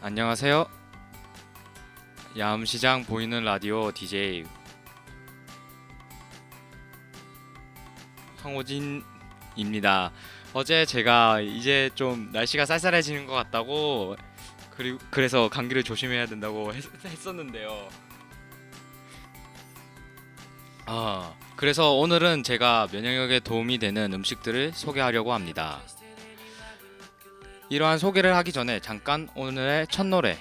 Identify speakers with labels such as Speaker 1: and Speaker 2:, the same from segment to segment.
Speaker 1: 안녕하세요. 야음시장 보이는 라디오 DJ 황호진입니다. 어제 제가 이제 좀 날씨가 쌀쌀해지는 것 같다고 그래서 감기를 조심해야 된다고 했었는데요. 그래서 오늘은 제가 면역력에 도움이 되는 음식들을 소개하려고 합니다. 이러한 소개를 하기 전에 잠깐 오늘의 첫 노래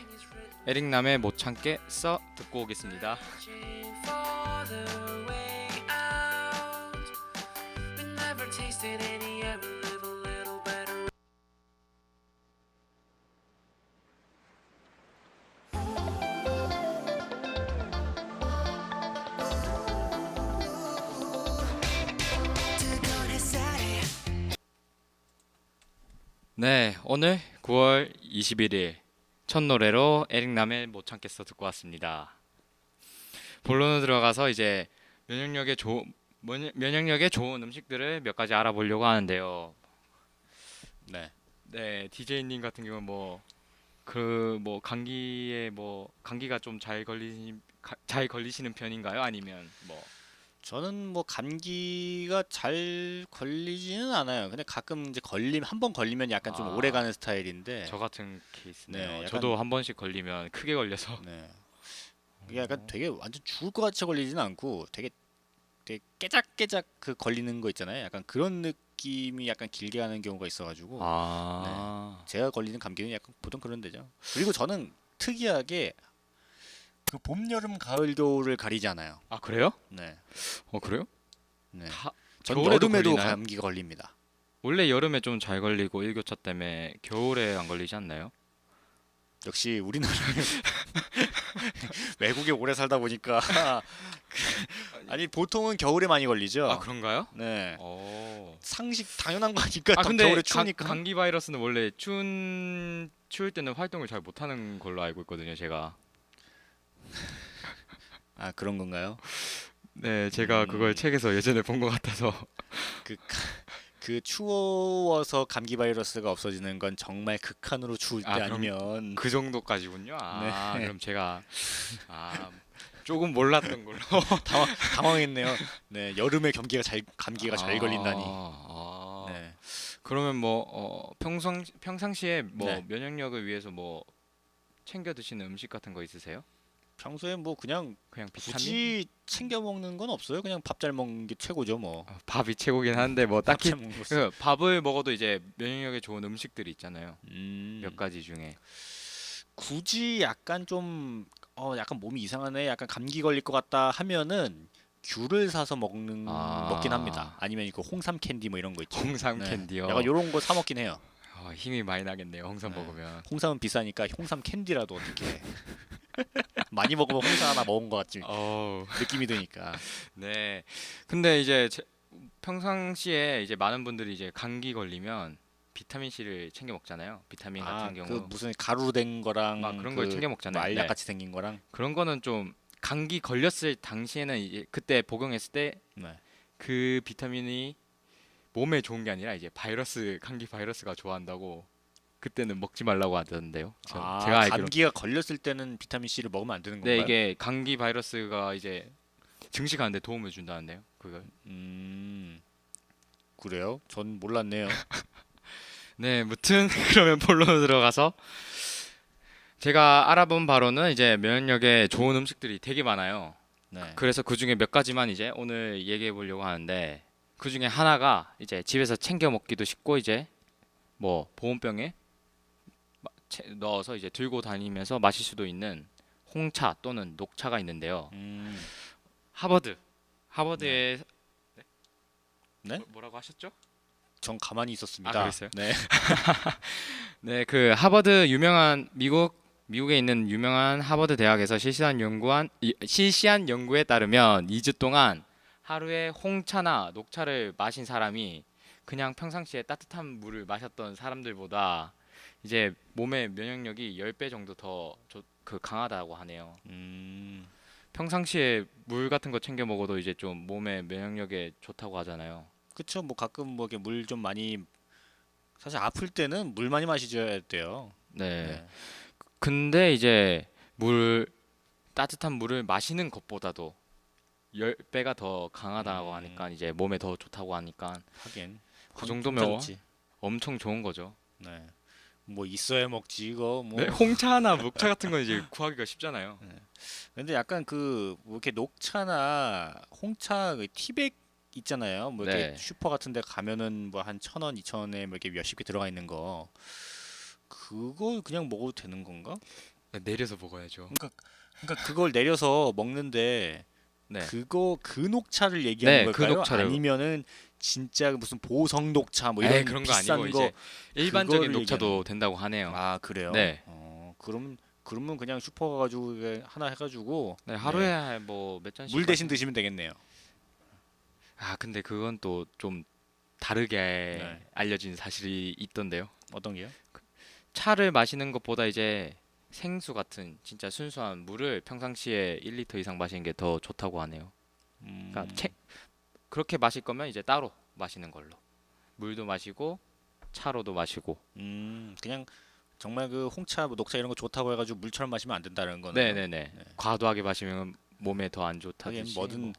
Speaker 1: 에릭남의 못 참겠어 듣고 오겠습니다. 네, 오늘 9월 21일 첫 노래로 에릭남의 못 참겠어 듣고 왔습니다. 본론으로 들어가서 이제 면역력에 좋은 음식들을 몇 가지 알아보려고 하는데요. 네, DJ님 같은 경우는 감기가 좀 잘 걸리시는 편인가요? 아니면
Speaker 2: 저는 감기가 잘 걸리지는 않아요. 근데 가끔 이제 한 번 걸리면 약간 좀 오래 가는 스타일인데,
Speaker 1: 저 같은 케이스네요.
Speaker 2: 네, 약간,
Speaker 1: 저도 한 번씩 걸리면 크게 걸려서.
Speaker 2: 네, 이게 약간 되게 완전 죽을 것 같이 걸리지는 않고 되게 깨작깨작 그 걸리는 거 있잖아요. 약간 그런 느낌이 약간 길게 가는 경우가 있어가지고, 제가 걸리는 감기는 약간 보통 그런 데죠. 그리고 저는 특이하게 그 봄, 여름, 가을, 겨울을 가리지 않아요.
Speaker 1: 아, 그래요?
Speaker 2: 네,
Speaker 1: 그래요?
Speaker 2: 네.
Speaker 1: 다
Speaker 2: 전
Speaker 1: 겨울에도
Speaker 2: 여름에도
Speaker 1: 걸리나요?
Speaker 2: 감기가 걸립니다.
Speaker 1: 원래 여름에 좀 잘 걸리고 일교차 때문에 겨울에 안 걸리지 않나요?
Speaker 2: 역시 우리나라는 외국에 오래 살다 보니까 아니 보통은 겨울에 많이 걸리죠.
Speaker 1: 아, 그런가요?
Speaker 2: 네.
Speaker 1: 오.
Speaker 2: 상식 당연한 거 아닐까?
Speaker 1: 근데
Speaker 2: 겨울에 추우니까.
Speaker 1: 감기 바이러스는 원래 추울 때는 활동을 잘 못하는 걸로 알고 있거든요, 제가.
Speaker 2: 아 그런 건가요?
Speaker 1: 네, 제가 그걸 책에서 예전에 본 것 같아서.
Speaker 2: 그, 그 추워서 감기 바이러스가 없어지는 건 정말 극한으로 추울 때
Speaker 1: 그럼
Speaker 2: 아니면
Speaker 1: 그 정도까지군요.
Speaker 2: 네.
Speaker 1: 그럼 제가 아, 조금 몰랐던 걸로.
Speaker 2: 당황했네요. 네, 여름에 감기가 잘 걸린다니. 네.
Speaker 1: 그러면 평상시에
Speaker 2: 네.
Speaker 1: 면역력을 위해서 챙겨 드시는 음식 같은 거 있으세요?
Speaker 2: 평소에
Speaker 1: 그냥 비타민?
Speaker 2: 굳이 챙겨 먹는 건 없어요. 그냥 밥 잘 먹는 게 최고죠, 뭐.
Speaker 1: 밥이 최고긴 한데
Speaker 2: 밥
Speaker 1: 딱히
Speaker 2: 잘 먹는 거.
Speaker 1: 밥을 먹어도 이제 면역력에 좋은 음식들이 있잖아요. 몇
Speaker 2: 음.
Speaker 1: 가지 중에.
Speaker 2: 굳이 약간 좀 약간 몸이 이상하네, 약간 감기 걸릴 것 같다 하면은 귤을 사서 먹긴 합니다. 아니면 이거 홍삼 캔디 뭐 이런 거 있죠.
Speaker 1: 홍삼
Speaker 2: 네.
Speaker 1: 캔디요.
Speaker 2: 약간 요런 거 사 먹긴 해요.
Speaker 1: 힘이 많이 나겠네요. 홍삼
Speaker 2: 네.
Speaker 1: 먹으면.
Speaker 2: 홍삼은 비싸니까 홍삼 캔디라도 어떻게 많이 먹으면 홍삼 하나 먹은 것 같지
Speaker 1: 어우,
Speaker 2: 느낌이 드니까.
Speaker 1: 네. 근데 이제 평상시에 이제 많은 분들이 이제 감기 걸리면 비타민 C를 챙겨 먹잖아요. 비타민 같은
Speaker 2: 그
Speaker 1: 경우
Speaker 2: 무슨 가루 된 거랑
Speaker 1: 막 그런 걸 챙겨
Speaker 2: 뭐
Speaker 1: 먹잖아요.
Speaker 2: 알약
Speaker 1: 네.
Speaker 2: 같이 생긴 거랑.
Speaker 1: 그런 거는 좀 감기 걸렸을 당시에는 이제 그때 복용했을 때
Speaker 2: 네.
Speaker 1: 그 비타민이 몸에 좋은 게 아니라 이제 감기 바이러스가 좋아한다고 그때는 먹지 말라고 하던데요. 제가 알기로.
Speaker 2: 감기가 걸렸을 때는 비타민 C를 먹으면 안 되는
Speaker 1: 네,
Speaker 2: 건가요?
Speaker 1: 이게 감기 바이러스가 이제 증식하는데 도움을 준다는데요. 그걸.
Speaker 2: 그래요? 전 몰랐네요.
Speaker 1: 네, 무튼 그러면 본론으로 들어가서 제가 알아본 바로는 이제 면역력에 좋은 음식들이 되게 많아요.
Speaker 2: 네.
Speaker 1: 그래서 그 중에 몇 가지만 이제 오늘 얘기해 보려고 하는데 그 중에 하나가 이제 집에서 챙겨 먹기도 쉽고 이제 보온병에 넣어서 이제 들고 다니면서 마실 수도 있는 홍차 또는 녹차가 있는데요.
Speaker 2: 음.
Speaker 1: 하버드에
Speaker 2: 네?
Speaker 1: 뭐라고 하셨죠?
Speaker 2: 전 가만히 있었습니다.
Speaker 1: 그랬어요?
Speaker 2: 네.
Speaker 1: 네, 그 하버드 미국에 있는 유명한 하버드 대학에서 실시한 연구에 따르면 2주 동안 하루에 홍차나 녹차를 마신 사람이 그냥 평상시에 따뜻한 물을 마셨던 사람들보다 이제 몸의 면역력이 10배 정도 더 강하다고 하네요. 평상시에 물 같은 거 챙겨 먹어도 이제 좀 몸의 면역력에 좋다고 하잖아요.
Speaker 2: 그쵸. 가끔 이렇게 물 좀 많이, 사실 아플 때는 물 많이 마셔야 돼요.
Speaker 1: 네.
Speaker 2: 네.
Speaker 1: 근데 이제 물 따뜻한 물을 마시는 것보다도 10배가 더 강하다고 하니까 이제 몸에 더 좋다고 하니까
Speaker 2: 하긴
Speaker 1: 그 정도면
Speaker 2: 좋지.
Speaker 1: 엄청 좋은 거죠.
Speaker 2: 네. 뭐 있어야 먹지 이거
Speaker 1: 네,
Speaker 2: 뭐.
Speaker 1: 홍차나 녹차 같은 건 이제 구하기가 쉽잖아요.
Speaker 2: 근데 약간 그 뭐 이렇게 녹차나 홍차 그 티백 있잖아요. 뭐 이렇게
Speaker 1: 네.
Speaker 2: 슈퍼 같은 데 가면은 뭐 한 1,000원, 2,000원에 뭐 이렇게 몇십 개 들어가 있는 거. 그거 그냥 먹어도 되는 건가?
Speaker 1: 내려서 먹어야죠.
Speaker 2: 그러니까 그걸 내려서 먹는데
Speaker 1: 네.
Speaker 2: 그거 그 녹차를 얘기하는
Speaker 1: 네, 그
Speaker 2: 걸까요?
Speaker 1: 녹차를.
Speaker 2: 아니면은 진짜 무슨 보성 녹차 뭐
Speaker 1: 에이,
Speaker 2: 이런
Speaker 1: 그런 거
Speaker 2: 비싼
Speaker 1: 아니고
Speaker 2: 거
Speaker 1: 이제 일반적인
Speaker 2: 그거를
Speaker 1: 녹차도
Speaker 2: 얘기하는
Speaker 1: 된다고 하네요.
Speaker 2: 아, 그래요?
Speaker 1: 네.
Speaker 2: 그러면 그냥 슈퍼 가가지고 이게 하나 해가지고
Speaker 1: 네,
Speaker 2: 네,
Speaker 1: 하루에 뭐 몇 잔씩
Speaker 2: 물 대신
Speaker 1: 마시면.
Speaker 2: 드시면 되겠네요.
Speaker 1: 아, 근데 그건 또 좀 다르게
Speaker 2: 네.
Speaker 1: 알려진 사실이 있던데요.
Speaker 2: 어떤 게요?
Speaker 1: 차를 마시는 것보다 이제 생수 같은 진짜 순수한 물을 평상시에 1리터 이상 마시는 게 더 좋다고 하네요. 그러니까 그렇게 마실 거면 이제 따로 마시는 걸로. 물도 마시고 차로도 마시고.
Speaker 2: 그냥 정말 그 홍차, 뭐 녹차 이런 거 좋다고 해가지고 물처럼 마시면 안 된다는 거네요.
Speaker 1: 네네네. 과도하게 마시면 몸에 더 안
Speaker 2: 하긴
Speaker 1: 좋다듯이.
Speaker 2: 뭐든
Speaker 1: 뭐.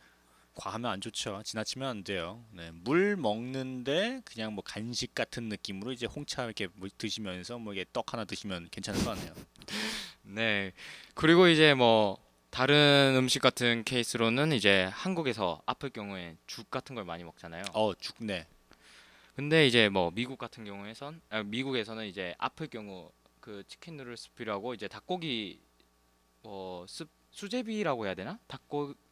Speaker 2: 과하면 안 좋죠. 지나치면 안 돼요. 네, 물 먹는데 그냥 뭐 간식 같은 느낌으로 이제 홍차 이렇게 뭐 드시면서 뭐 이게 떡 하나 드시면 괜찮을 것 같네요.
Speaker 1: 네. 그리고 이제 뭐 다른 음식 같은 케이스로는 이제 한국에서 아플 경우에 죽 같은 걸 많이 먹잖아요.
Speaker 2: 죽네.
Speaker 1: 근데 이제 뭐 미국에서는 이제 아플 경우 그 치킨 누들 스프라고 이제 닭고기 수제비라고 해야 되나?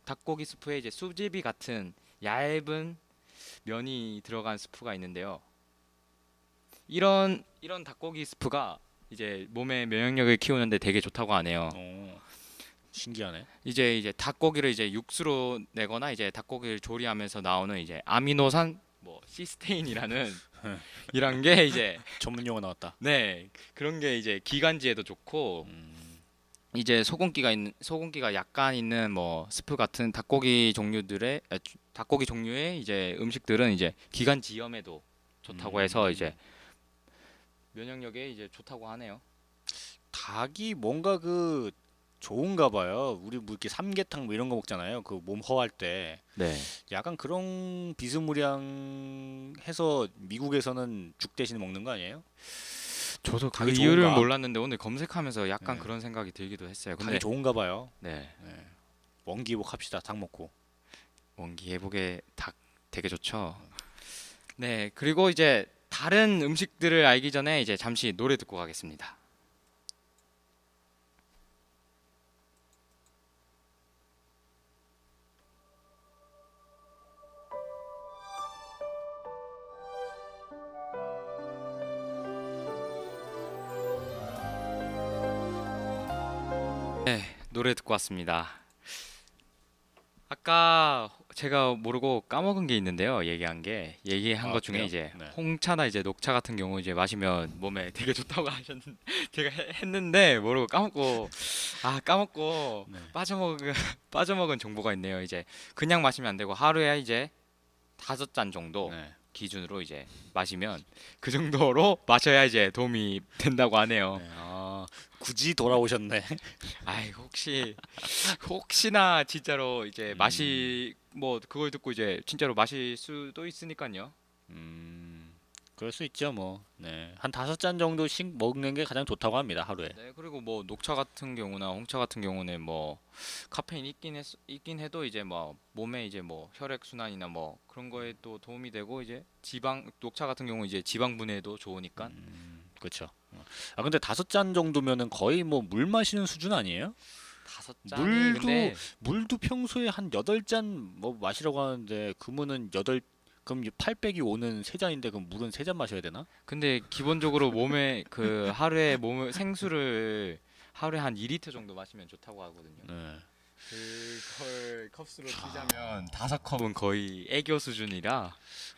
Speaker 1: 닭고기 스프에 이제 수제비 같은 얇은 면이 들어간 스프가 있는데요. 이런 닭고기 스프가 이제 몸의 면역력을 키우는데 되게 좋다고 하네요.
Speaker 2: 신기하네.
Speaker 1: 이제 닭고기를 이제 육수로 내거나 이제 닭고기를 조리하면서 나오는 이제 아미노산 뭐 시스테인이라는 이런 게 이제
Speaker 2: 전문 용어 나왔다.
Speaker 1: 네, 그런 게 이제 기관지에도 좋고 이제 소금기가 약간 있는 뭐 스프 같은 닭고기 종류의 이제 음식들은 이제 기관지염에도 좋다고 해서 이제 면역력에 이제 좋다고 하네요.
Speaker 2: 닭이 뭔가 그 좋은가 봐요. 우리 뭐 이렇게 삼계탕 뭐 이런 거 먹잖아요. 그 몸 허할 때
Speaker 1: 네.
Speaker 2: 약간 그런 비스무리한 해서 미국에서는 죽 대신 먹는 거 아니에요?
Speaker 1: 저도 그
Speaker 2: 닭이
Speaker 1: 이유를
Speaker 2: 좋은가?
Speaker 1: 몰랐는데 오늘 검색하면서 약간
Speaker 2: 네.
Speaker 1: 그런 생각이 들기도 했어요.
Speaker 2: 닭이
Speaker 1: 근데
Speaker 2: 좋은가 봐요.
Speaker 1: 네,
Speaker 2: 네. 원기회복합시다. 닭 먹고.
Speaker 1: 원기 회복에 닭 되게 좋죠. 네, 그리고 이제 다른 음식들을 알기 전에 이제 잠시 노래 듣고 가겠습니다. 네, 노래 듣고 왔습니다. 아까 제가 모르고 까먹은 게 있는데요. 얘기한 것 중에
Speaker 2: 그래요?
Speaker 1: 이제
Speaker 2: 네.
Speaker 1: 홍차나 이제 녹차 같은 경우 이제 마시면 몸에 되게 좋다고 하셨는데 제가 했는데 모르고 까먹고
Speaker 2: 네.
Speaker 1: 빠져먹은 정보가 있네요. 이제 그냥 마시면 안 되고 하루에 이제 5잔 정도
Speaker 2: 네.
Speaker 1: 기준으로 이제 마시면 그 정도로 마셔야 이제 도움이 된다고 하네요.
Speaker 2: 네. 굳이 돌아오셨네.
Speaker 1: 아이 혹시나 진짜로 이제
Speaker 2: 음,
Speaker 1: 뭐 그걸 듣고 이제 진짜로 마실 수도 있으니까요.
Speaker 2: 그럴 수 있죠, 뭐. 네. 한 5잔 정도씩 먹는 게 가장 좋다고 합니다, 하루에.
Speaker 1: 네, 그리고 뭐 녹차 같은 경우나 홍차 같은 경우는 뭐 카페인 있긴 해도 이제 뭐 몸에 이제 뭐 혈액 순환이나 뭐 그런 거에 또 도움이 되고 이제 녹차 같은 경우 이제 지방 분해에도 좋으니까
Speaker 2: 그렇죠. 근데 5잔 정도면은 거의 뭐 물 마시는 수준 아니에요?
Speaker 1: 5잔이
Speaker 2: 물도
Speaker 1: 근데
Speaker 2: 물도 평소에 한 8잔 뭐 마시라고 하는데 그러면은 8 그럼 8 빼기 5는 3잔인데 그럼 물은 3잔 마셔야 되나?
Speaker 1: 기본적으로 몸에 그 하루에 몸을 생수를 하루에 한 2리터 정도 마시면 좋다고 하거든요.
Speaker 2: 네.
Speaker 1: 그걸 컵수로 치자면 5컵은 거의 애교 수준이라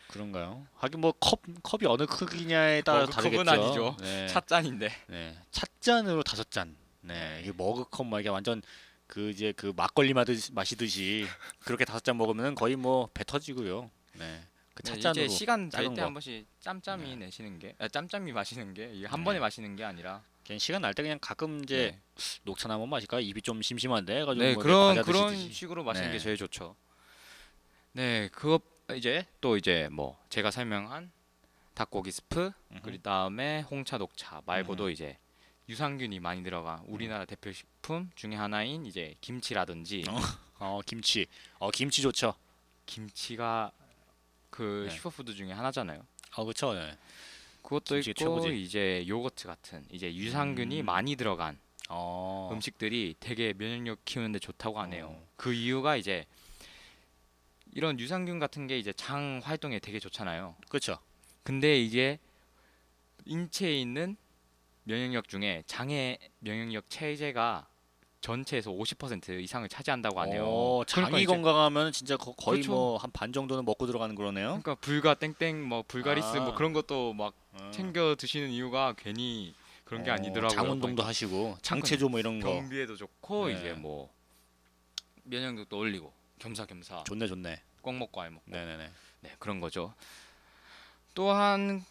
Speaker 2: 그런가요? 하긴 뭐 컵이 어느 크기냐에 따라
Speaker 1: 머그컵은
Speaker 2: 다르겠죠.
Speaker 1: 아니죠.
Speaker 2: 네.
Speaker 1: 찻잔인데.
Speaker 2: 네. 찻잔으로 5잔. 네. 이게 머그컵 막 이게 완전 그 이제 그 막걸리 마시듯이 그렇게 5잔 먹으면 거의 뭐 배 터지고요. 네. 그
Speaker 1: 네,
Speaker 2: 찻잔으로
Speaker 1: 이제 시간 될
Speaker 2: 작은
Speaker 1: 때
Speaker 2: 거.
Speaker 1: 한 번씩 짬짬이
Speaker 2: 네.
Speaker 1: 내시는 게 짬짬이 마시는 게 이게 한 번에
Speaker 2: 네.
Speaker 1: 마시는 게 아니라
Speaker 2: 그냥 시간 날 때 그냥 가끔 이제
Speaker 1: 네.
Speaker 2: 녹차나 한번 마실까? 입이 좀 심심한데 해가지고
Speaker 1: 네,
Speaker 2: 뭐 이렇게 과자
Speaker 1: 그런
Speaker 2: 드시듯이.
Speaker 1: 식으로 마시는 게
Speaker 2: 네.
Speaker 1: 제일 좋죠. 네, 그거 이제 또 이제 뭐 제가 설명한 닭고기 스프,
Speaker 2: 음흠.
Speaker 1: 그리고 다음에 홍차, 녹차
Speaker 2: 음흠.
Speaker 1: 말고도 이제 유산균이 많이 들어간 우리나라 대표 식품 중에 하나인 이제 김치라든지
Speaker 2: 김치. 김치 좋죠.
Speaker 1: 김치가 그
Speaker 2: 네.
Speaker 1: 슈퍼푸드 중에 하나잖아요.
Speaker 2: 그쵸. 네.
Speaker 1: 그것도
Speaker 2: 김치
Speaker 1: 있고
Speaker 2: 최고지.
Speaker 1: 이제 요거트 같은 이제 유산균이
Speaker 2: 음.
Speaker 1: 많이 들어간
Speaker 2: 어.
Speaker 1: 음식들이 되게 면역력 키우는데 좋다고 하네요.
Speaker 2: 어.
Speaker 1: 그 이유가 이제 이런 유산균 같은 게 이제 장 활동에 되게 좋잖아요.
Speaker 2: 그쵸.
Speaker 1: 근데 이게 인체에 있는 면역력 중에 장의 면역력 체제가 전체에서 50% 이상을 차지한다고 하네요. 그러니까
Speaker 2: 장이
Speaker 1: 이제
Speaker 2: 건강하면 진짜 거의
Speaker 1: 그렇죠.
Speaker 2: 뭐 한 반 정도는 먹고 들어가는 거네요.
Speaker 1: 그러니까 불가 땡땡 뭐 불가리스 뭐
Speaker 2: 아.
Speaker 1: 그런 것도 막
Speaker 2: 어.
Speaker 1: 챙겨 드시는 이유가 괜히 그런 게
Speaker 2: 장
Speaker 1: 아니더라고요.
Speaker 2: 운동도
Speaker 1: 보니까.
Speaker 2: 하시고
Speaker 1: 그러니까요.
Speaker 2: 장체조 뭐 이런 거.
Speaker 1: 변비에도 좋고 이제
Speaker 2: 네.
Speaker 1: 뭐 면역력도 올리고 겸사겸사
Speaker 2: 좋네 좋네.
Speaker 1: 꼭 먹고 알 먹고
Speaker 2: 네네네.
Speaker 1: 네 그런 거죠. 또한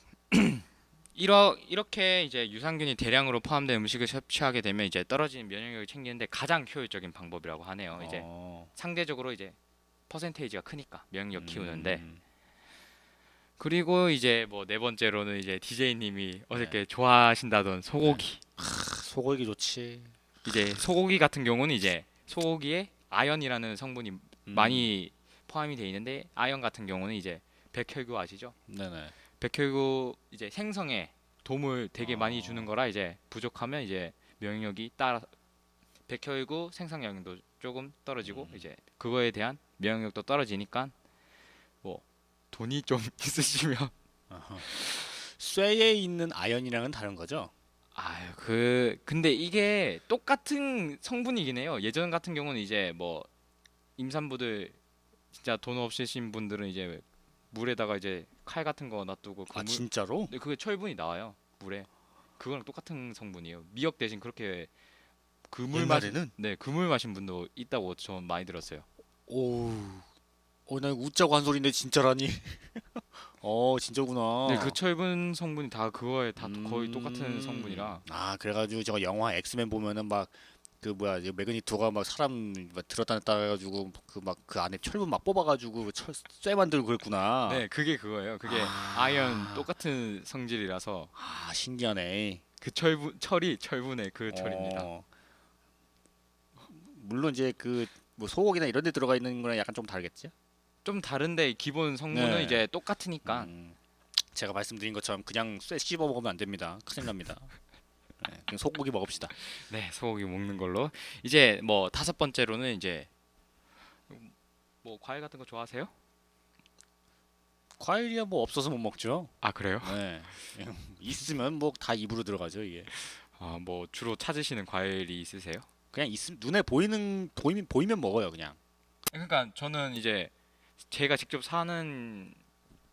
Speaker 1: 이렇게 이제 유산균이 대량으로 포함된 음식을 섭취하게 되면 이제 떨어지는 면역력을 챙기는데 가장 효율적인 방법이라고 하네요. 이제
Speaker 2: 어.
Speaker 1: 상대적으로 이제 퍼센테이지가 크니까 면역력 키우는데
Speaker 2: 음.
Speaker 1: 그리고 이제 뭐 네 번째로는 이제 DJ님이
Speaker 2: 네.
Speaker 1: 어저께 좋아하신다던 소고기.
Speaker 2: 소고기 좋지.
Speaker 1: 이제 소고기 같은 경우는 이제 소고기에 아연이라는 성분이 많이 포함이 돼 있는데 아연 같은 경우는 이제 백혈구 아시죠?
Speaker 2: 네네.
Speaker 1: 백혈구 이제 생성에 도움을 되게 많이 주는
Speaker 2: 어.
Speaker 1: 거라 이제 부족하면 이제 면역력이 따라 백혈구 생성량도 조금 떨어지고 이제 그거에 대한 면역력도 떨어지니까 뭐 돈이 좀 있으시면
Speaker 2: 쇠에 있는 아연이랑은 다른 거죠?
Speaker 1: 아유 근데 이게 똑같은 성분이긴 해요. 예전 같은 경우는 이제 뭐 임산부들 진짜 돈 없으신 분들은 이제 물에다가 이제 칼 같은 거 놔두고 그 물,
Speaker 2: 진짜로?
Speaker 1: 근데 그게 철분이 나와요 물에. 그거랑 똑같은 성분이에요. 미역 대신 그렇게 그물 마신
Speaker 2: 옛날에는?
Speaker 1: 네 그물 마신 분도 있다고 전 많이 들었어요.
Speaker 2: 오. 나 웃자고 한 소리인데 진짜라니.
Speaker 1: 네 그
Speaker 2: 진짜구나.
Speaker 1: 철분 성분이 다 그거에 다 거의 똑같은
Speaker 2: 음.
Speaker 1: 성분이라.
Speaker 2: 그래가지고 저 영화 엑스맨 보면은 막 그 뭐야 이제 매그니토가 막 사람 막 들었다 놨다 해가지고 그 막 그 안에 철분 막 뽑아가지고 쇠 만들고 그랬구나.
Speaker 1: 네 그게 그거예요. 그게 아연 똑같은 성질이라서
Speaker 2: 신기하네.
Speaker 1: 그 철이 철분의 그 철입니다.
Speaker 2: 어, 물론 이제 그 뭐 소고기나 이런 데 들어가 있는 거랑 약간 좀 다르겠지?
Speaker 1: 좀 다른데 기본 성분은
Speaker 2: 네.
Speaker 1: 이제 똑같으니까.
Speaker 2: 제가 말씀드린 것처럼 그냥 쇠 씹어 먹으면 안 됩니다. 큰일 납니다. 네, 그냥 소고기 먹읍시다.
Speaker 1: 네, 소고기 먹는 걸로. 이제 뭐 다섯 번째로는 이제 뭐 과일 같은 거 좋아하세요?
Speaker 2: 과일이야 뭐 없어서 못 먹죠.
Speaker 1: 아, 그래요?
Speaker 2: 네. 있으면 뭐 다 입으로 들어가죠 이게.
Speaker 1: 아, 뭐 주로 찾으시는 과일이 있으세요?
Speaker 2: 그냥 있으면 눈에 보이면 먹어요 그냥.
Speaker 1: 그러니까 저는 이제 제가 직접 사는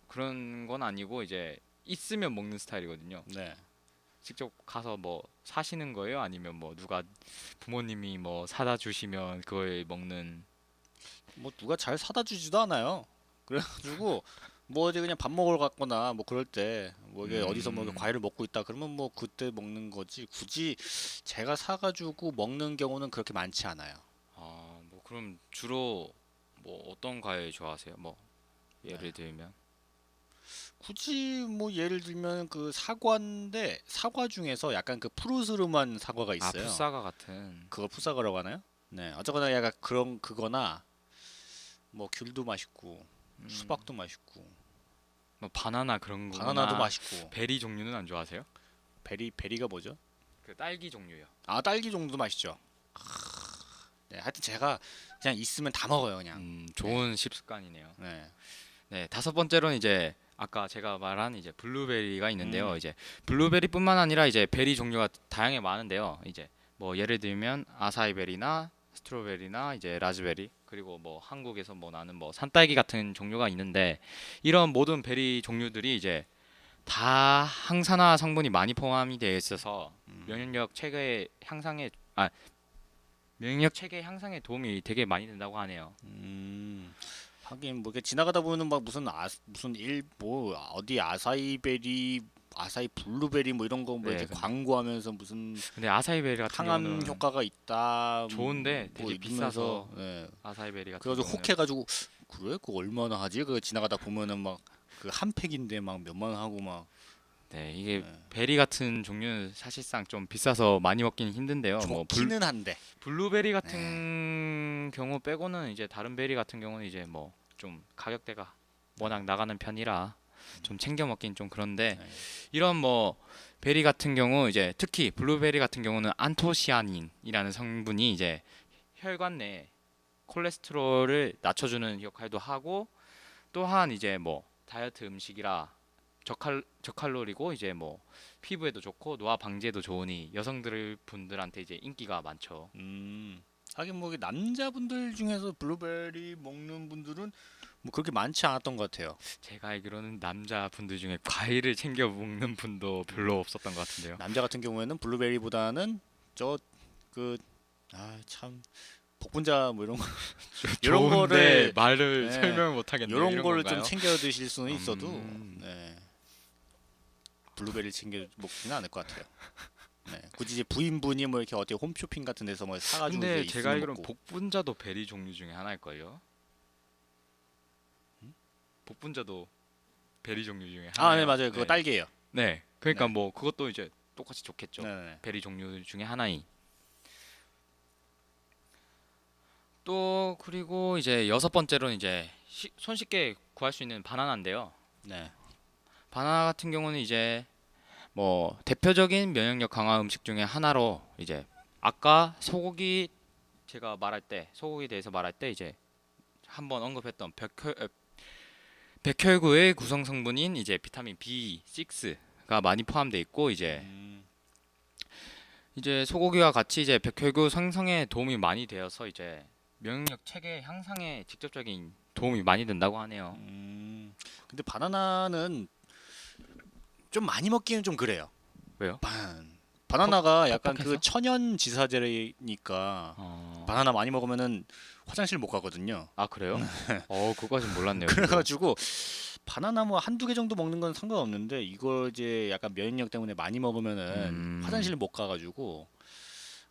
Speaker 1: 그런 건 아니고 이제 있으면 먹는 스타일이거든요.
Speaker 2: 네.
Speaker 1: 직접 가서 뭐 사시는 거예요? 아니면 뭐 누가 부모님이 뭐 사다 주시면 그걸 먹는.
Speaker 2: 뭐 누가 잘 사다 주지도 않아요. 그래가지고 뭐 어디 그냥 밥 먹으러 갔거나 뭐 그럴 때 뭐 이게 어디서 뭐 이렇게 과일을 먹고 있다 그러면 뭐 그때 먹는 거지 굳이 제가 사가지고 먹는 경우는 그렇게 많지 않아요.
Speaker 1: 아, 뭐 그럼 주로 뭐 어떤 과일 좋아하세요? 뭐
Speaker 2: 네.
Speaker 1: 예를 들면
Speaker 2: 굳이 뭐 예를 들면 그 사과인데 사과 중에서 약간 그 푸르스름한 사과가
Speaker 1: 아,
Speaker 2: 있어요.
Speaker 1: 풋사과 같은.
Speaker 2: 그걸 푸사과라고 하나요? 네. 어쨌거나 약간 그런 그거나 뭐 귤도 맛있고 수박도 맛있고
Speaker 1: 뭐 바나나 그런
Speaker 2: 바나나도
Speaker 1: 거나
Speaker 2: 맛있고
Speaker 1: 베리 종류는 안 좋아하세요?
Speaker 2: 베리가 뭐죠?
Speaker 1: 그 딸기 종류요.
Speaker 2: 딸기 정도도 맛있죠. 네, 하여튼 제가 그냥 있으면 다 먹어요, 그냥.
Speaker 1: 좋은 식습관이네요.
Speaker 2: 네.
Speaker 1: 네, 다섯 번째로는 이제 아까 제가 말한 이제 블루베리가 있는데요.
Speaker 2: 음.
Speaker 1: 이제 블루베리뿐만 아니라 이제 베리 종류가 다양하게 많은데요. 이제 뭐 예를 들면 아사이베리나 스트로베리나 이제 라즈베리 그리고 뭐 한국에서 뭐 나는 뭐 산딸기 같은 종류가 있는데 이런 모든 베리 종류들이 이제 다 항산화 성분이 많이 포함이 되어 있어서 면역력 체계 향상에 면역력 체계 향상에 도움이 되게 많이 된다고 하네요.
Speaker 2: 하긴 뭐 이렇게 지나가다 보면은 막 무슨 무슨 일 뭐 어디 아사이베리 아사히 블루베리 뭐 이런 거 뭐
Speaker 1: 네,
Speaker 2: 이렇게
Speaker 1: 근데-
Speaker 2: 광고하면서 무슨
Speaker 1: 근데 아사이베리 같은
Speaker 2: 항암
Speaker 1: 경우는
Speaker 2: 효과가 있다
Speaker 1: 좋은데
Speaker 2: 뭐
Speaker 1: 되게 비싸서
Speaker 2: 이러면서, 예.
Speaker 1: 아사이베리 같은
Speaker 2: 그래가지고
Speaker 1: 경우는
Speaker 2: 혹해가지고 그래 그거 얼마나 하지? 그 지나가다 보면은 막 그 한 팩인데 막 몇만 원 하고 막
Speaker 1: 네, 이게
Speaker 2: 네.
Speaker 1: 베리 같은 종류는 사실상 좀 비싸서 많이 먹기는 힘든데요. 뭐
Speaker 2: 좋기는 한데
Speaker 1: 블루베리
Speaker 2: 네.
Speaker 1: 같은 경우 빼고는 이제 다른 베리 같은 경우는 이제 뭐 좀 가격대가 워낙 나가는 편이라 좀 챙겨 먹긴 좀 그런데
Speaker 2: 네.
Speaker 1: 이런 뭐 베리 같은 경우 이제 특히 블루베리 같은 경우는 안토시아닌이라는 성분이 이제 혈관 내 콜레스테롤을 낮춰주는 역할도 하고 또한 이제 뭐 다이어트 음식이라 저칼로리고 이제 뭐 피부에도 좋고 노화 방지에도 좋으니 여성들 분들한테 이제 인기가 많죠.
Speaker 2: 하긴 뭐 이게 남자분들 중에서 블루베리 먹는 분들은 뭐 그렇게 많지 않았던 것 같아요.
Speaker 1: 제가 알기로는 남자 분들 중에 과일을 챙겨 먹는 분도 별로 없었던 것 같은데요.
Speaker 2: 남자 같은 경우에는 블루베리보다는 저 그 아 참 복분자 뭐 이런 거 이런
Speaker 1: 좋은데
Speaker 2: 거를
Speaker 1: 말을
Speaker 2: 네,
Speaker 1: 설명을 못 하겠네요.
Speaker 2: 이런
Speaker 1: 이런
Speaker 2: 거를 좀
Speaker 1: 건가요?
Speaker 2: 챙겨 드실 수는 있어도
Speaker 1: 음.
Speaker 2: 네. 블루베리 챙겨 먹지는 않을 것 같아요. 네. 굳이 이제 부인분이 뭐 이렇게 어디 홈쇼핑 같은 데서 뭐 사가지고
Speaker 1: 근데
Speaker 2: 이제
Speaker 1: 제가
Speaker 2: 있으면
Speaker 1: 알기로는
Speaker 2: 먹고
Speaker 1: 복분자도 베리 종류 중에 하나일걸요. 복분자도 베리 종류 중에
Speaker 2: 아, 네
Speaker 1: 하나예요.
Speaker 2: 맞아요. 그거
Speaker 1: 네.
Speaker 2: 딸기예요.
Speaker 1: 네. 그러니까
Speaker 2: 네.
Speaker 1: 뭐 그것도 이제 똑같이 좋겠죠.
Speaker 2: 네.
Speaker 1: 베리 종류 중에 하나이. 또 그리고 이제 여섯 번째로는 이제 손쉽게 구할 수 있는 바나나인데요.
Speaker 2: 네.
Speaker 1: 바나나 같은 경우는 이제 뭐 대표적인 면역력 강화 음식 중에 하나로 이제 아까 소고기 제가 말할 때 소고기에 대해서 말할 때 이제 한번 언급했던 백혈구의 구성 성분인 이제 비타민 B6가 많이 포함되어 있고 이제 소고기와 같이 이제 백혈구 생성에 도움이 많이 되어서 이제 면역력 체계 향상에 직접적인 도움이 많이 된다고 하네요.
Speaker 2: 근데 바나나는 좀 많이 먹기는 좀 그래요.
Speaker 1: 왜요?
Speaker 2: 바나나가 약간 그
Speaker 1: 퍽퍽해서?
Speaker 2: 천연 지사제니까 바나나 많이 먹으면은 화장실 못 가거든요.
Speaker 1: 아 그래요? 그거까진 몰랐네요. 저도.
Speaker 2: 그래가지고 바나나 뭐 한두 개 정도 먹는 건 상관없는데 이거 이제 약간 면역력 때문에 많이 먹으면은 화장실 못 가가지고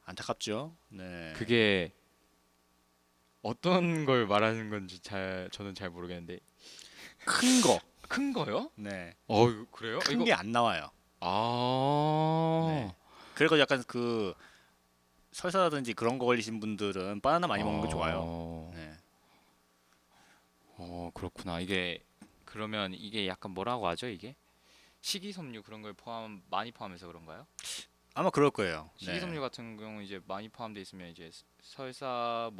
Speaker 2: 안타깝죠. 네.
Speaker 1: 그게 어떤 걸 말하는 건지 저는 잘 모르겠는데
Speaker 2: 큰 거.
Speaker 1: 큰 거요?
Speaker 2: 네.
Speaker 1: 그래요?
Speaker 2: 큰 게 안 나와요.
Speaker 1: 아,
Speaker 2: 네. 그래서 약간 그 설사라든지 그런 거 걸리신 분들은 바나나 많이 먹는 거 좋아요.
Speaker 1: 어,
Speaker 2: 네.
Speaker 1: 그렇구나. 이게 그러면 이게 약간 뭐라고 하죠? 이게 식이섬유 그런 걸 많이 포함해서 그런가요?
Speaker 2: 아마 그럴 거예요.
Speaker 1: 식이섬유
Speaker 2: 네.
Speaker 1: 같은 경우 이제 많이 포함되어 있으면 이제 설사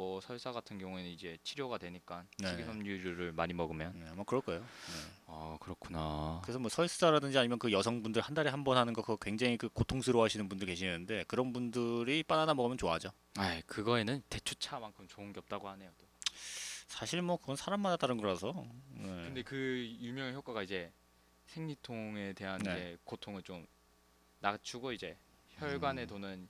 Speaker 1: 같은 경우에는 이제 치료가 되니까
Speaker 2: 네.
Speaker 1: 식이섬유를 많이 먹으면
Speaker 2: 네, 아마 그럴 거예요. 네.
Speaker 1: 그렇구나.
Speaker 2: 그래서 뭐 설사라든지 아니면 그 여성분들 한 달에 한 번 하는 거 그거 굉장히 그 고통스러워하시는 분들 계시는데 그런 분들이 바나나 먹으면 좋아하죠.
Speaker 1: 그거에는 대추차만큼 좋은 게 없다고 하네요. 또.
Speaker 2: 사실 뭐 그건 사람마다 다른 거라서. 네.
Speaker 1: 근데 그 유명한 효과가 이제 생리통에 대한
Speaker 2: 네.
Speaker 1: 이제 고통을 좀 낮추고 이제 혈관에 도는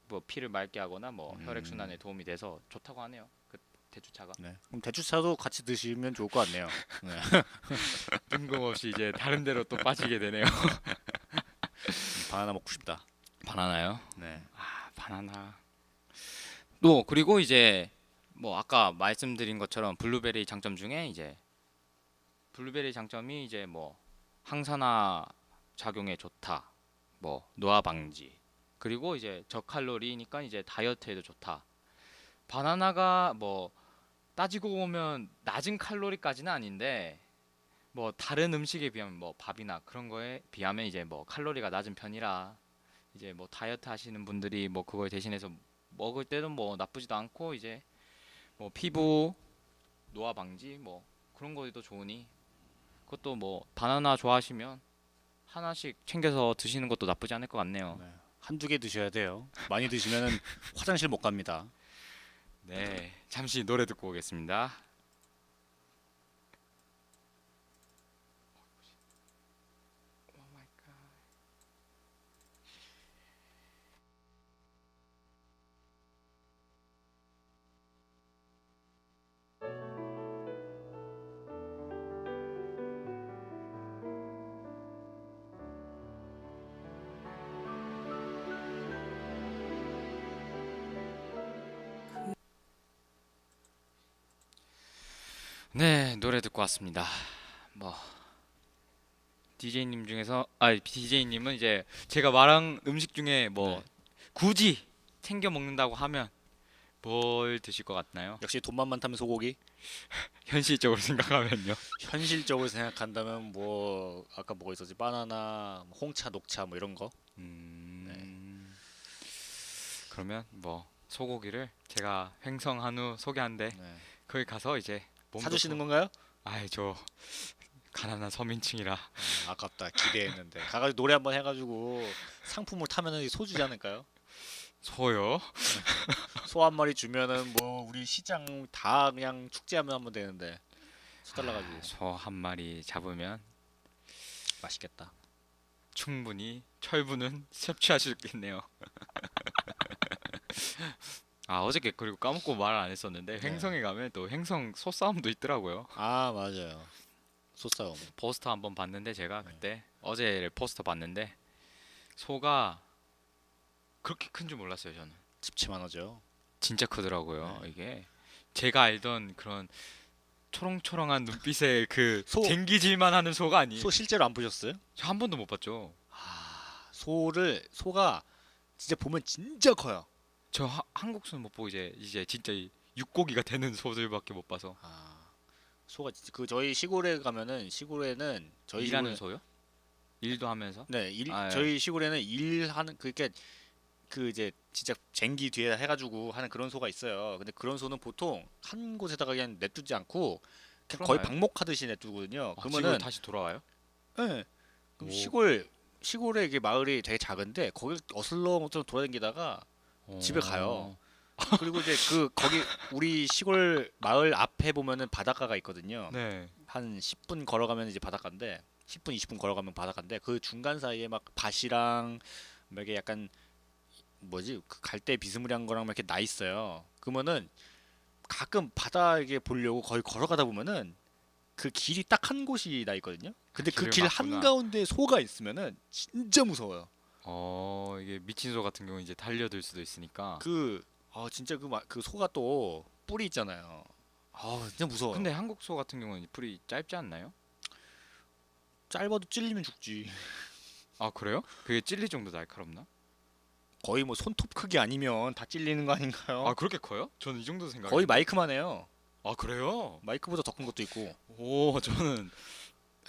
Speaker 1: 뭐 피를 맑게 하거나 뭐 혈액 순환에 도움이 돼서 좋다고 하네요. 그 대추차가.
Speaker 2: 네. 그럼 대추차도 같이 드시면 좋을 것 같네요. 네.
Speaker 1: 뜬금없이 이제 다른 데로 또 빠지게 되네요.
Speaker 2: 바나나 먹고 싶다.
Speaker 1: 바나나요?
Speaker 2: 네.
Speaker 1: 바나나. 또 그리고 이제 뭐 아까 말씀드린 것처럼 블루베리 장점 중에 이제 블루베리 장점이 이제 뭐 항산화 작용에 좋다. 뭐 노화 방지. 그리고 이제 저칼로리니까 이제 다이어트에도 좋다. 바나나가 뭐 따지고 보면 낮은 칼로리까지는 아닌데 뭐 다른 음식에 비하면 뭐 밥이나 그런 거에 비하면 이제 뭐 칼로리가 낮은 편이라 이제 뭐 다이어트 하시는 분들이 뭐 그걸 대신해서 먹을 때도 뭐 나쁘지도 않고 이제 뭐 피부 노화 방지 뭐 그런 거에도 좋으니 그것도 뭐 바나나 좋아하시면 하나씩 챙겨서 드시는 것도 나쁘지 않을 것 같네요.
Speaker 2: 네. 한두 개 드셔야 돼요. 많이 드시면은 화장실 못 갑니다.
Speaker 1: 네, 잠시 노래 듣고 오겠습니다. 네, 노래 듣고 왔습니다. 뭐 DJ님 중에서 DJ님은 이제 제가 말한 음식 중에 뭐
Speaker 2: 네.
Speaker 1: 굳이 챙겨 먹는다고 하면 뭘 드실 것 같나요?
Speaker 2: 역시 돈만 많다면 소고기.
Speaker 1: 현실적으로 생각하면요.
Speaker 2: 현실적으로 생각한다면 뭐 아까 뭐가 있었지? 바나나, 뭐 홍차, 녹차 뭐 이런 거.
Speaker 1: 그러면 뭐 소고기를 제가 횡성 한우 소개한데
Speaker 2: 네.
Speaker 1: 거기 가서 이제 몸도
Speaker 2: 사주시는 건가요?
Speaker 1: 아이 저 가난한 서민층이라
Speaker 2: 아깝다. 기대했는데. 가가지고 노래 한번 해가지고 상품을 타면은 소 주지 않을까요?
Speaker 1: 소요?
Speaker 2: 소 한 마리 주면은 뭐 우리 시장 다 그냥 축제하면 하면 되는데 소 달라가지고
Speaker 1: 소 한 마리 잡으면
Speaker 2: 맛있겠다.
Speaker 1: 충분히 철분은 섭취할 수 있겠네요. 아 어저께 그리고 까먹고 말 안 했었는데
Speaker 2: 네.
Speaker 1: 횡성에 가면 또 횡성 소싸움도 있더라고요.
Speaker 2: 아 맞아요. 소싸움.
Speaker 1: 포스터 한번 봤는데 제가
Speaker 2: 네.
Speaker 1: 그때 어제 포스터 봤는데 소가 그렇게 큰 줄 몰랐어요 저는.
Speaker 2: 집치만하죠.
Speaker 1: 진짜 크더라고요.
Speaker 2: 네.
Speaker 1: 이게 제가 알던 그런 초롱초롱한 눈빛의 그
Speaker 2: 소-
Speaker 1: 쟁기질만 하는 소가 아니에요.
Speaker 2: 소 실제로 안 보셨어요?
Speaker 1: 저 한 번도 못 봤죠.
Speaker 2: 소가 진짜 보면 진짜 커요.
Speaker 1: 저 한국 소는 못 보고 이제 진짜 이 육고기가 되는 소들밖에 못 봐서.
Speaker 2: 소가 진짜 그 저희 시골에 가면은 시골에는 저희
Speaker 1: 일하는
Speaker 2: 시골에
Speaker 1: 소요? 일도 하면서?
Speaker 2: 네,
Speaker 1: 아, 예.
Speaker 2: 저희 시골에는 일하는 그러니까 그 이제 진짜 쟁기 뒤에 해가지고 하는 그런 소가 있어요. 근데 그런 소는 보통 한 곳에다가 그냥 냅두지 않고 그냥 거의
Speaker 1: 그런가요?
Speaker 2: 방목하듯이 냅두거든요.
Speaker 1: 아,
Speaker 2: 그러면은
Speaker 1: 지금 다시 돌아와요?
Speaker 2: 네, 그럼
Speaker 1: 오.
Speaker 2: 시골에 이게 마을이 되게 작은데 거기 어슬렁어슬렁 돌아다니다가 집에 가요. 그리고 이제 그 거기 우리 시골 마을 앞에 보면은 바닷가가 있거든요.
Speaker 1: 네.
Speaker 2: 한 10분 걸어가면 이제 바닷가인데 10분 20분 걸어가면 바닷가인데 그 중간 사이에 막 밭이랑 막 이게 약간 뭐지 그 갈대 비스무리한 거랑 막 이렇게 나 있어요. 그러면은 가끔 바다에 보려고 거의 걸어가다 보면은 그 길이 딱 한 곳이 나 있거든요. 근데 그
Speaker 1: 길을
Speaker 2: 길
Speaker 1: 막구나.
Speaker 2: 한가운데 소가 있으면은 진짜 무서워요.
Speaker 1: 이게 미친 소 같은 경우 이제 달려들 수도 있으니까.
Speaker 2: 진짜 그 소가 또 뿔이 있잖아요. 진짜 무서워요.
Speaker 1: 근데 한국 소 같은 경우는 풀이 짧지 않나요?
Speaker 2: 짧아도 찔리면 죽지.
Speaker 1: 아 그래요? 그게 찔릴 정도 날카롭나?
Speaker 2: 거의 뭐 손톱 크기 아니면 다 찔리는 거 아닌가요?
Speaker 1: 아 그렇게 커요? 저는 이 정도 생각.
Speaker 2: 거의 마이크만 해요.
Speaker 1: 아 그래요?
Speaker 2: 마이크보다 더 큰 것도 있고.
Speaker 1: 오 저는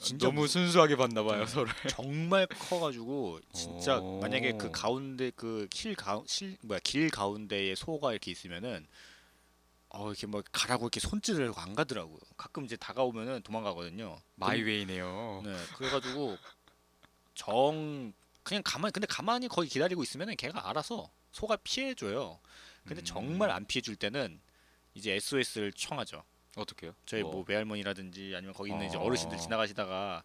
Speaker 2: 진짜
Speaker 1: 너무 순수하게 봤나 봐요
Speaker 2: 네.
Speaker 1: 소를.
Speaker 2: 정말 커가지고 진짜
Speaker 1: 오.
Speaker 2: 만약에 그 가운데 길 가운데에 소가 이렇게 있으면은 이렇게 뭐 가라고 이렇게 손질을 하고 안 가더라고요. 가끔 이제 다가오면은 도망가거든요.
Speaker 1: 마이웨이네요.
Speaker 2: 네, 그래가지고 그냥 가만히 거기 기다리고 있으면은 걔가 알아서 소가 피해줘요. 근데 정말 안 피해줄 때는 이제 SOS를 청하죠.
Speaker 1: 어떻게요?
Speaker 2: 저희 뭐 외할머니라든지 아니면 거기 있는 이제
Speaker 1: 어.
Speaker 2: 어르신들 지나가시다가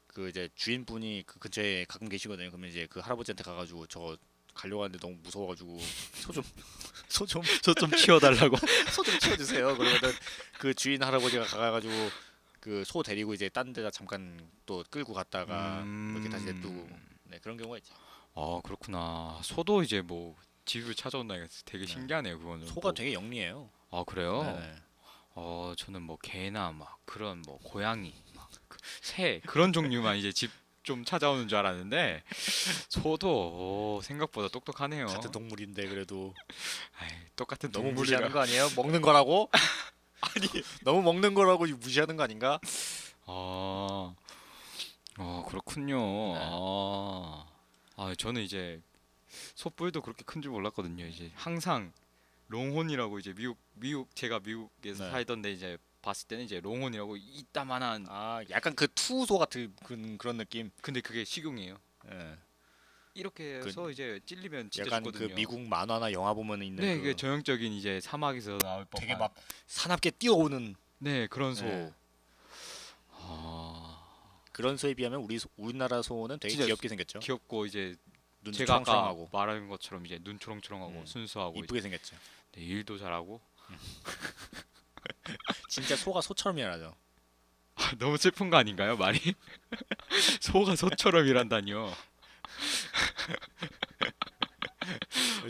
Speaker 2: 그 이제 주인분이 그 근처에 가끔 계시거든요. 그러면 이제 그 할아버지한테 가가지고 저 가려고 하는데 너무 무서워가지고 소 좀
Speaker 1: 키워달라고.
Speaker 2: 소 좀 치워주세요. 그러면은 그 주인 할아버지가 가가지고 그 소 데리고 이제 딴 데다 잠깐 또 끌고 갔다가 뭐 이렇게 다시 냅두고 네 그런 경우가 있죠.
Speaker 1: 아 그렇구나. 소도 이제 뭐 집을 찾아온다 이거 되게
Speaker 2: 네.
Speaker 1: 신기하네요 그거는.
Speaker 2: 소가
Speaker 1: 또.
Speaker 2: 되게 영리해요.
Speaker 1: 아 그래요?
Speaker 2: 네네.
Speaker 1: 저는 뭐 개나 막 그런 뭐 고양이, 새 그런 종류만 이제 집 좀 찾아오는 줄 알았는데 소도 생각보다 똑똑하네요.
Speaker 2: 같은 동물인데 그래도
Speaker 1: 아이, 똑같은
Speaker 2: 너무
Speaker 1: 동물이라.
Speaker 2: 무시하는 거 아니에요? 먹는 거라고?
Speaker 1: 아니.
Speaker 2: 너무 먹는 거라고 무시하는 거 아닌가?
Speaker 1: 아, 그렇군요.
Speaker 2: 네.
Speaker 1: 저는 이제 소뿔도 그렇게 큰 줄 몰랐거든요. 이제 항상 롱혼이라고 이제 미국 제가 미국에서
Speaker 2: 네.
Speaker 1: 살던데 이제 봤을 때는 이제 롱혼이라고 이따만한.
Speaker 2: 약간 그 투소 같은 그런 느낌.
Speaker 1: 근데 그게 식용이에요.
Speaker 2: 예.
Speaker 1: 이렇게
Speaker 2: 그
Speaker 1: 해서 이제 찔리면 진짜
Speaker 2: 약간 그
Speaker 1: 죽거든요.
Speaker 2: 미국 만화나 영화 보면 있는
Speaker 1: 네,
Speaker 2: 그
Speaker 1: 그게 전형적인 이제 사막에서 나올 법한.
Speaker 2: 되게 막 사납게 뛰어오는
Speaker 1: 네, 그런 소.
Speaker 2: 네.
Speaker 1: 아,
Speaker 2: 그런 소에 비하면 우리나라 소는 되게
Speaker 1: 진짜
Speaker 2: 귀엽게 생겼죠.
Speaker 1: 귀엽고 이제
Speaker 2: 눈
Speaker 1: 제가 아까
Speaker 2: 초롱초롱하고
Speaker 1: 말한 것처럼 이제 눈 초롱초롱하고 순수하고
Speaker 2: 이쁘게 생겼죠.
Speaker 1: 네, 일도 잘하고.
Speaker 2: 진짜 소가 소처럼 일하죠.
Speaker 1: 너무 슬픈 거 아닌가요, 말이? 소가 소처럼 일한다니요.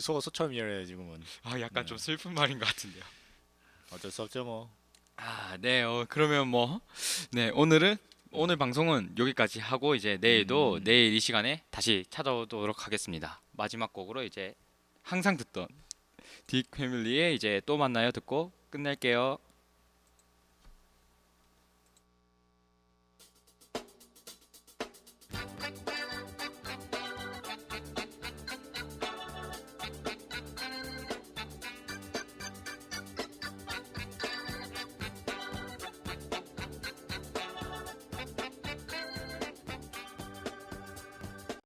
Speaker 2: 소가 소처럼 일해요 지금은.
Speaker 1: 약간
Speaker 2: 네.
Speaker 1: 좀 슬픈 말인 것 같은데요.
Speaker 2: 어쩔 수 없죠 뭐.
Speaker 1: 네. 그러면 뭐 네, 오늘 방송은 여기까지 하고 이제 내일도 내일 이 시간에 다시 찾아오도록 하겠습니다. 마지막 곡으로 이제 항상 듣던 딕 패밀리의 이제 또 만나요 듣고 끝낼게요.